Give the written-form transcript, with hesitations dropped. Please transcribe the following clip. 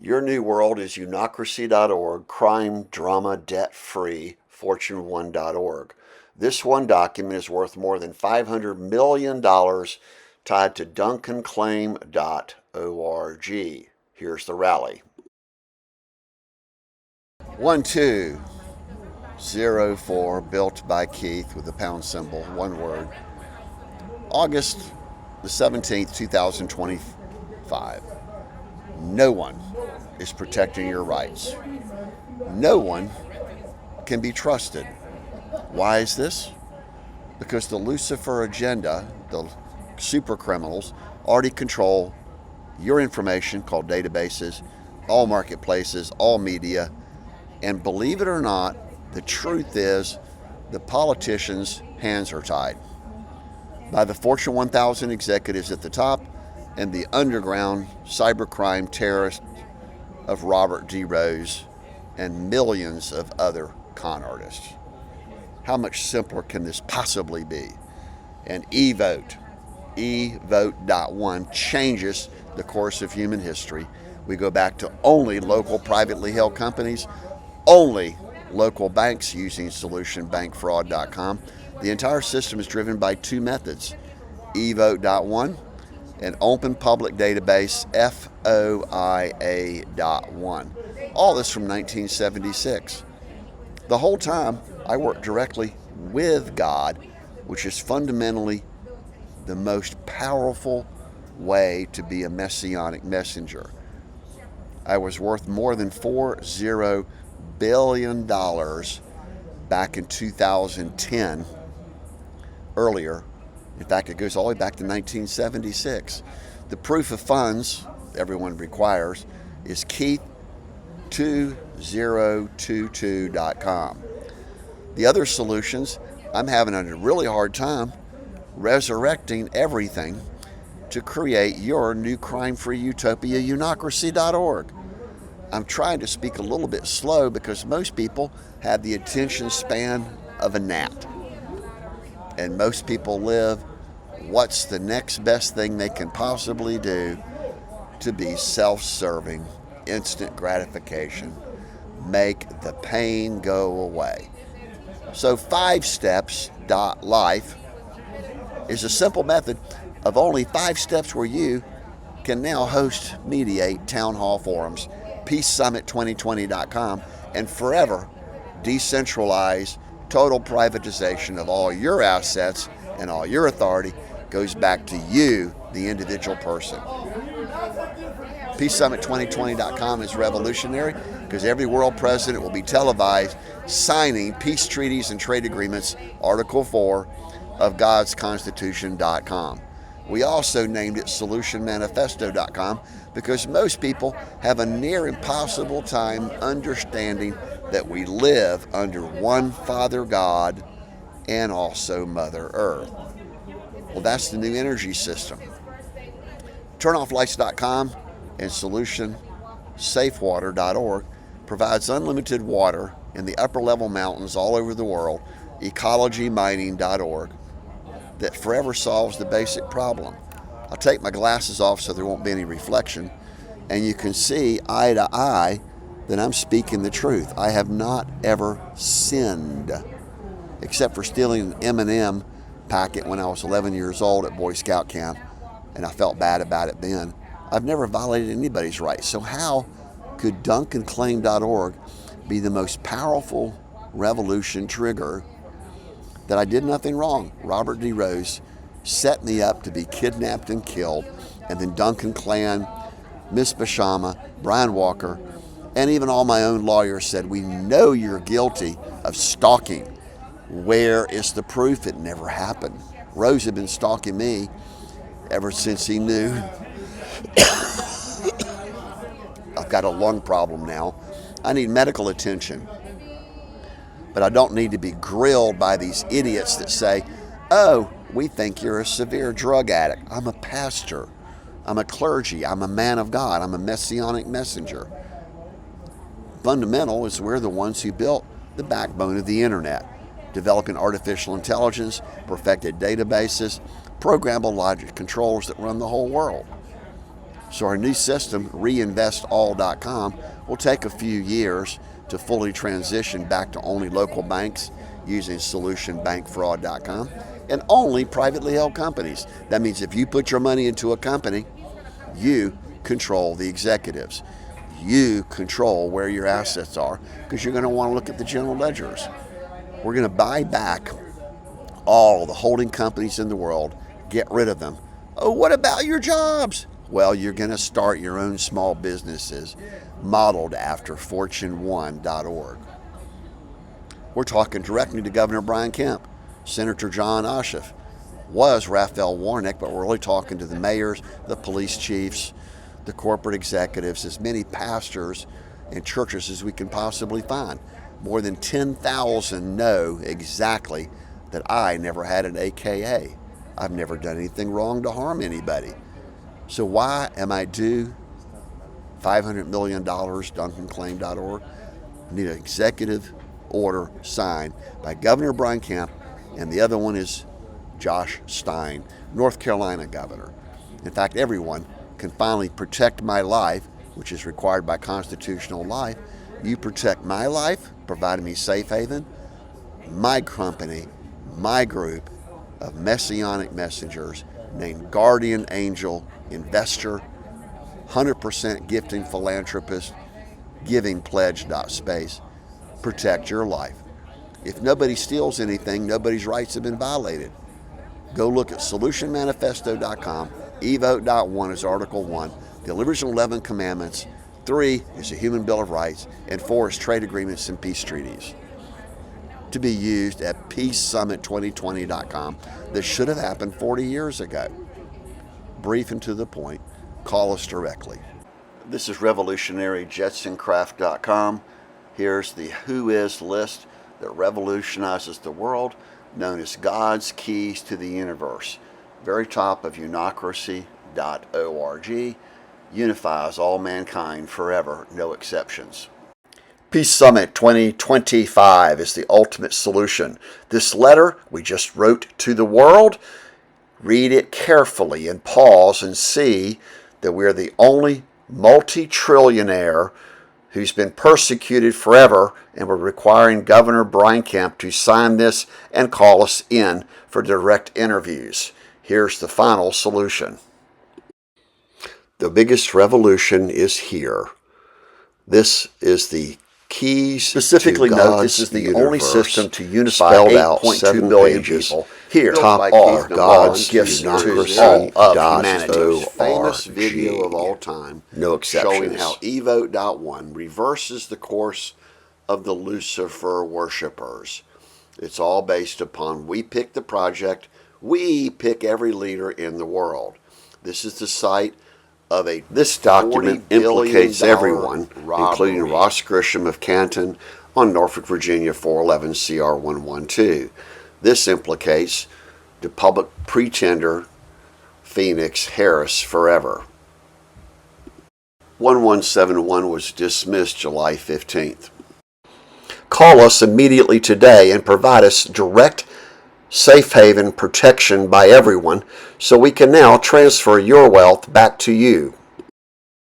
Your new world is unocracy.org, crime, drama, debt-free, fortune1.org. This one document is worth more than $500 million tied to DuncanClaim.org. Here's the rally. 1204, built by Keith with the pound symbol, one word. August the 17th, 2025. No one is protecting your rights. No one can be trusted. Why is this? Because the Lucifer agenda, the super criminals, already control your information, called databases, all marketplaces, all media. And believe it or not, the truth is the politicians' hands are tied by the Fortune 1000 executives at the top and the underground cybercrime terrorists of Robert D. Rose and millions of other con artists. How much simpler can this possibly be? And Evote.one changes the course of human history. We go back to only local privately held companies, only local banks using solutionbankfraud.com. The entire system is driven by two methods, Evote.one and Open Public Database, FOIA.ONE. All this from 1976. The whole time, I worked directly with God, which is fundamentally the most powerful way to be a messianic messenger. I was worth more than $40 billion back in 2010, earlier. In fact, it goes all the way back to 1976. The proof of funds everyone requires is Keith2022.com. The other solutions, I'm having a really hard time resurrecting everything to create your new crime-free utopia, unocracy.org. I'm trying to speak a little bit slow because most people have the attention span of a gnat. And most people live, what's the next best thing they can possibly do to be self-serving, instant gratification, make the pain go away. So 5steps.life is a simple method of only 5 steps where you can now host, mediate town hall forums, peacesummit2020.com, and forever decentralize. Total privatization of all your assets and all your authority goes back to you, the individual person. PeaceSummit2020.com is revolutionary because every world president will be televised signing peace treaties and trade agreements, Article 4 of Gods Constitution.com. We also named it SolutionManifesto.com because most people have a near impossible time understanding that we live under one Father God and also Mother Earth. Well, that's the new energy system. TurnOffLights.com and SolutionSafeWater.org provides unlimited water in the upper level mountains all over the world. EcologyMining.org that forever solves the basic problem. I'll take my glasses off so there won't be any reflection, and you can see eye to eye that I'm speaking the truth. I have not ever sinned, except for stealing an M&M packet when I was 11 years old at Boy Scout camp, and I felt bad about it then. I've never violated anybody's rights. So how could DuncanClaim.org be the most powerful revolution trigger that I did nothing wrong? Robert D. Rose set me up to be kidnapped and killed, and then Duncan Clan, Miss Bashama, Brian Walker, and even all my own lawyers said, we know you're guilty of stalking. Where is the proof? It never happened. Rose had been stalking me ever since he knew I've got a lung problem now. I need medical attention. But I don't need to be grilled by these idiots that say, oh, we think you're a severe drug addict. I'm a pastor. I'm a clergy. I'm a man of God. I'm a messianic messenger. Fundamental is we're the ones who built the backbone of the internet, developing artificial intelligence, perfected databases, programmable logic controllers that run the whole world. So our new system, reinvestall.com, will take a few years to fully transition back to only local banks using solutionbankfraud.com and only privately held companies. That means if you put your money into a company, you control the executives. You control where your assets are because you're going to want to look at the general ledgers. We're going to buy back all the holding companies in the world, get rid of them. Oh, what about your jobs? Well, you're going to start your own small businesses modeled after Fortune1.org. We're talking directly to Governor Brian Kemp, Senator John Ossoff, was Raphael Warnock, but we're really talking to the mayors, the police chiefs, the corporate executives, as many pastors and churches as we can possibly find. More than 10,000 know exactly that I never had an AKA. I've never done anything wrong to harm anybody. So why am I due $500 million, DuncanClaim.org? I need an executive order signed by Governor Brian Kemp, and the other one is Josh Stein, North Carolina governor. In fact, everyone can finally protect my life, which is required by constitutional life. You protect my life, providing me safe haven, my company, my group of messianic messengers named Guardian Angel Investor, 100% gifting philanthropist, giving pledge.space, protect your life. If nobody steals anything, nobody's rights have been violated. Go look at solutionmanifesto.com. Evote.one is Article 1. The original 11 commandments. 3 is the Human Bill of Rights. And 4 is trade agreements and peace treaties. To be used at peacesummit2020.com. This should have happened 40 years ago. Brief and to the point. Call us directly. This is revolutionaryjetsoncraft.com. Here's the Who Is list that revolutionizes the world, known as God's Keys to the Universe. Very top of unocracy.org. Unifies all mankind forever, no exceptions. Peace Summit 2025 is the ultimate solution. This letter we just wrote to the world, read it carefully and pause and see that we're the only multi-trillionaire who's been persecuted forever, and we're requiring Governor Brian Kemp to sign this and call us in for direct interviews. Here's the final solution. The biggest revolution is here. This is the keys. Specifically to note, this is the only system to unify 8.2 billion people. Here, top are God's gifts to all of humanity's famous video of all time, no exceptions, showing how Evote.one reverses the course of the Lucifer worshippers. It's all based upon we pick the project, we pick every leader in the world. This is the site of this document implicates everyone, including Ross Grisham of Canton on Norfolk, Virginia 411 CR 112. This implicates the public pretender Phoenix Harris forever. 1171 was dismissed July 15th. Call us immediately today and provide us direct safe haven protection by everyone so we can now transfer your wealth back to you.